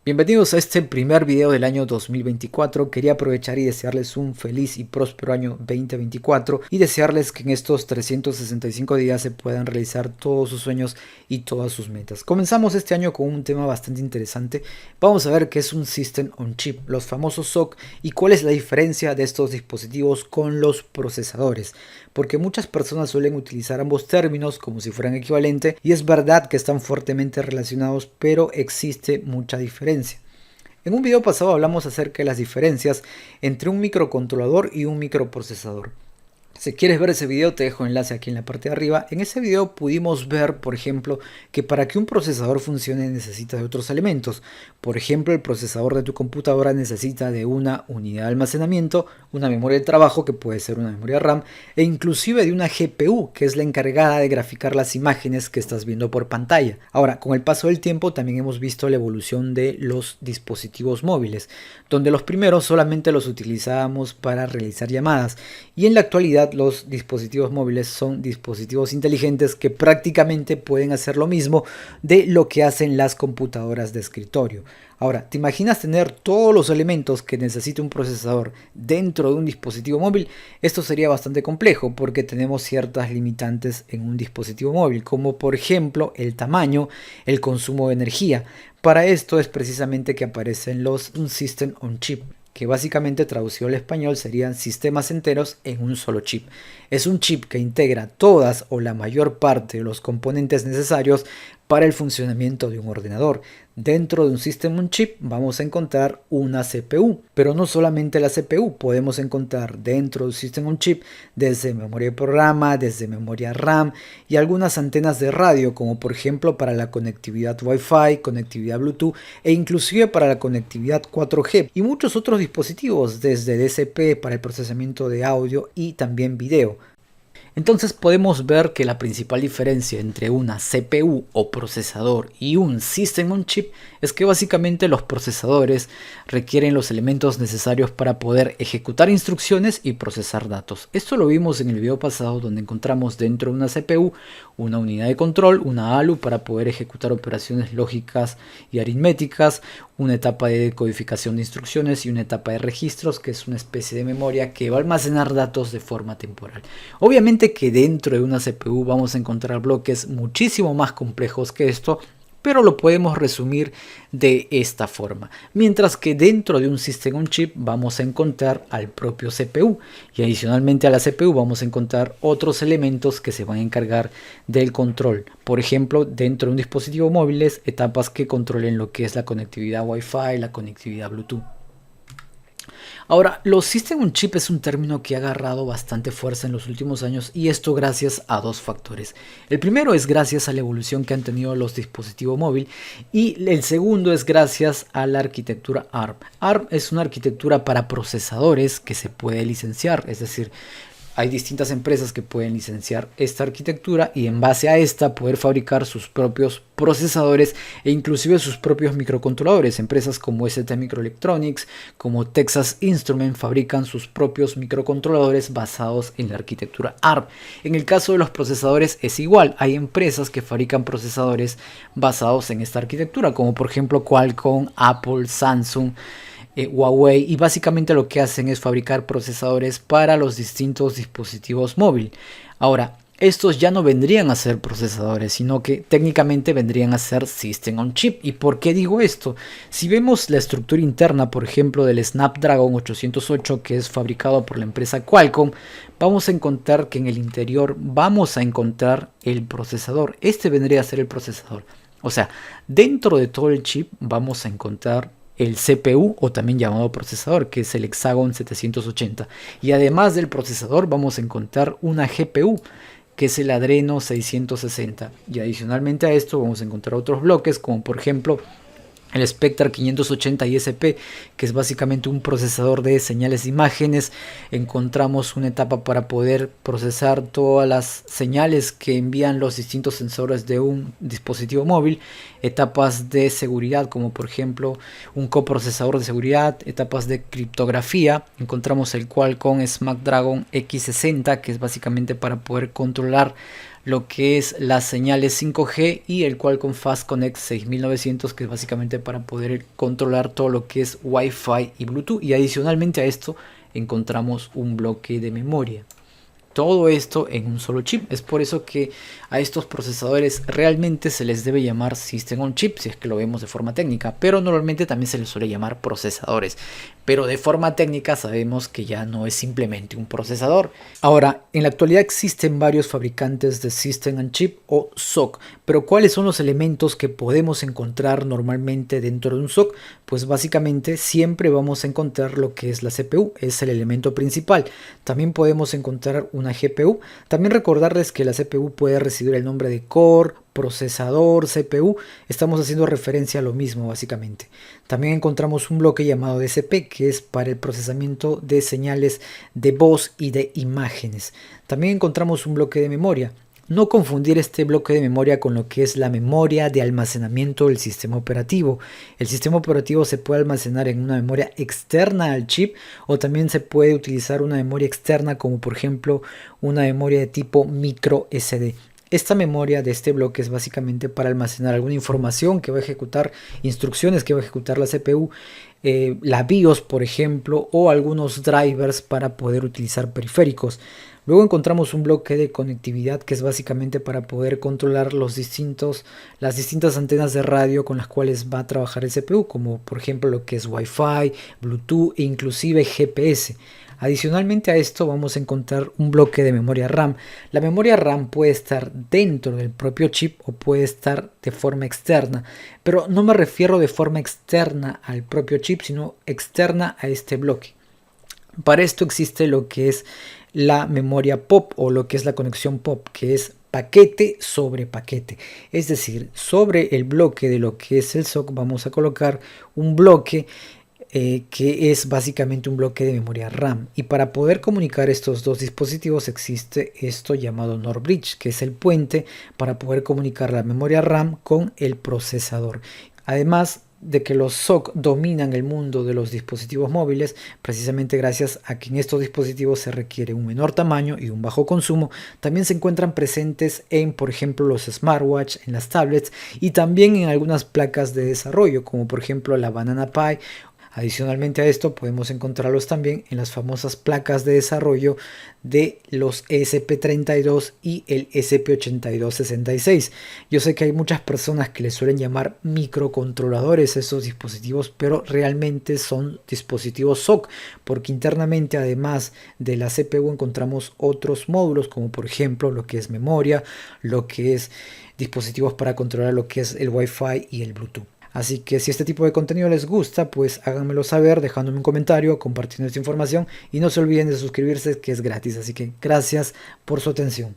Bienvenidos a este primer video del año 2024. Quería aprovechar y desearles un feliz y próspero año 2024 y desearles que en estos 365 días se puedan realizar todos sus sueños y todas sus metas. Comenzamos este año con un tema bastante interesante. Vamos a ver qué es un System on Chip, los famosos SoC, y cuál es la diferencia de estos dispositivos con los procesadores, porque muchas personas suelen utilizar ambos términos como si fueran equivalentes, y es verdad que están fuertemente relacionados, pero existe mucha diferencia. En un video pasado hablamos acerca de las diferencias entre un microcontrolador y un microprocesador. Si quieres ver ese video, te dejo el enlace aquí en la parte de arriba. En ese video pudimos ver, por ejemplo, que para que un procesador funcione necesita de otros elementos. Por ejemplo, el procesador de tu computadora necesita de una unidad de almacenamiento, una memoria de trabajo que puede ser una memoria RAM e inclusive de una GPU, que es la encargada de graficar las imágenes que estás viendo por pantalla. Ahora, con el paso del tiempo también hemos visto la evolución de los dispositivos móviles, donde los primeros solamente los utilizábamos para realizar llamadas, y en la actualidad los dispositivos móviles son dispositivos inteligentes que prácticamente pueden hacer lo mismo de lo que hacen las computadoras de escritorio. Ahora, ¿te imaginas tener todos los elementos que necesita un procesador dentro de un dispositivo móvil? Esto sería bastante complejo porque tenemos ciertas limitantes en un dispositivo móvil, como por ejemplo el tamaño, el consumo de energía. Para esto es precisamente que aparecen los System on Chip, que básicamente traducido al español serían sistemas enteros en un solo chip. Es un chip que integra todas o la mayor parte de los componentes necesarios para el funcionamiento de un ordenador. Dentro de un System on Chip vamos a encontrar una CPU, pero no solamente la CPU, podemos encontrar dentro de un System on Chip desde memoria de programa, desde memoria RAM y algunas antenas de radio, como por ejemplo para la conectividad Wi-Fi, conectividad Bluetooth e inclusive para la conectividad 4G, y muchos otros dispositivos desde DSP para el procesamiento de audio y también video. Entonces podemos ver que la principal diferencia entre una CPU o procesador y un System on Chip es que básicamente los procesadores requieren los elementos necesarios para poder ejecutar instrucciones y procesar datos. Esto lo vimos en el video pasado, donde encontramos dentro de una CPU una unidad de control, una ALU para poder ejecutar operaciones lógicas y aritméticas, una etapa de decodificación de instrucciones y una etapa de registros, que es una especie de memoria que va a almacenar datos de forma temporal. Obviamente que dentro de una CPU vamos a encontrar bloques muchísimo más complejos que esto, pero lo podemos resumir de esta forma. Mientras que dentro de un System on Chip vamos a encontrar al propio CPU, y adicionalmente a la CPU vamos a encontrar otros elementos que se van a encargar del control. Por ejemplo, dentro de un dispositivo móvil, etapas que controlen lo que es la conectividad Wi-Fi, la conectividad Bluetooth. Ahora, los System on Chip es un término que ha agarrado bastante fuerza en los últimos años, y esto gracias a dos factores. El primero es gracias a la evolución que han tenido los dispositivos móviles, y el segundo es gracias a la arquitectura ARM. ARM es una arquitectura para procesadores que se puede licenciar, es decir, hay distintas empresas que pueden licenciar esta arquitectura y en base a esta poder fabricar sus propios procesadores e inclusive sus propios microcontroladores. Empresas como ST Microelectronics, como Texas Instruments fabrican sus propios microcontroladores basados en la arquitectura ARM. En el caso de los procesadores es igual, hay empresas que fabrican procesadores basados en esta arquitectura, como por ejemplo Qualcomm, Apple, Samsung, Huawei, y básicamente lo que hacen es fabricar procesadores para los distintos dispositivos móviles. Ahora, estos ya no vendrían a ser procesadores, sino que técnicamente vendrían a ser System on Chip. ¿Y por qué digo esto? Si vemos la estructura interna, por ejemplo, del Snapdragon 808, que es fabricado por la empresa Qualcomm, vamos a encontrar que en el interior vamos a encontrar el procesador. Este vendría a ser el procesador. O sea, dentro de todo el chip vamos a encontrar el CPU, o también llamado procesador, que es el Hexagon 780, y además del procesador vamos a encontrar una GPU, que es el Adreno 660, y adicionalmente a esto vamos a encontrar otros bloques, como por ejemplo el Spectre 580 ISP, que es básicamente un procesador de señales de imágenes. Encontramos una etapa para poder procesar todas las señales que envían los distintos sensores de un dispositivo móvil, etapas de seguridad, como por ejemplo un coprocesador de seguridad, etapas de criptografía. Encontramos el Qualcomm Snapdragon X60, que es básicamente para poder controlar lo que es las señales 5G y el Qualcomm Fast Connect 6900, que es básicamente para poder controlar todo lo que es Wi-Fi y Bluetooth. Y adicionalmente a esto encontramos un bloque de memoria. Todo esto en un solo chip. Es por eso que a estos procesadores realmente se les debe llamar System on Chip, si es que lo vemos de forma técnica, pero normalmente también se les suele llamar procesadores. Pero de forma técnica sabemos que ya no es simplemente un procesador. Ahora, en la actualidad existen varios fabricantes de System on Chip o SoC, pero ¿cuáles son los elementos que podemos encontrar normalmente dentro de un SoC? Pues básicamente siempre vamos a encontrar lo que es la CPU, es el elemento principal. También podemos encontrar una GPU. También recordarles que la CPU puede recibir el nombre de core, procesador, CPU. Estamos haciendo referencia a lo mismo básicamente. También encontramos un bloque llamado DCP, que es para el procesamiento de señales de voz y de imágenes. También encontramos un bloque de memoria. No confundir este bloque de memoria con lo que es la memoria de almacenamiento del sistema operativo. El sistema operativo se puede almacenar en una memoria externa al chip, o también se puede utilizar una memoria externa como por ejemplo una memoria de tipo micro SD. Esta memoria de este bloque es básicamente para almacenar alguna información que va a ejecutar, instrucciones que va a ejecutar la CPU, la BIOS por ejemplo, o algunos drivers para poder utilizar periféricos. Luego encontramos un bloque de conectividad que es básicamente para poder controlar las distintas antenas de radio con las cuales va a trabajar el CPU, como por ejemplo lo que es Wi-Fi, Bluetooth e inclusive GPS. Adicionalmente a esto vamos a encontrar un bloque de memoria RAM. La memoria RAM puede estar dentro del propio chip o puede estar de forma externa, pero no me refiero de forma externa al propio chip, sino externa a este bloque. Para esto existe lo que es la memoria POP o lo que es la conexión POP, que es paquete sobre paquete. Es decir, sobre el bloque de lo que es el SoC vamos a colocar un bloque que es básicamente un bloque de memoria RAM. Y para poder comunicar estos dos dispositivos existe esto llamado NOR Bridge, que es el puente para poder comunicar la memoria RAM con el procesador. Además de que los SoC dominan el mundo de los dispositivos móviles, precisamente gracias a que en estos dispositivos se requiere un menor tamaño y un bajo consumo, también se encuentran presentes en, por ejemplo, los smartwatch, en las tablets y también en algunas placas de desarrollo, como por ejemplo la Banana Pi. Adicionalmente a esto podemos encontrarlos también en las famosas placas de desarrollo de los ESP32 y el ESP8266. Yo sé que hay muchas personas que les suelen llamar microcontroladores a estos dispositivos, pero realmente son dispositivos SoC, porque internamente además de la CPU encontramos otros módulos como por ejemplo lo que es memoria, lo que es dispositivos para controlar lo que es el Wi-Fi y el Bluetooth. Así que si este tipo de contenido les gusta, pues háganmelo saber dejándome un comentario, compartiendo esta información y no se olviden de suscribirse, que es gratis. Así que gracias por su atención.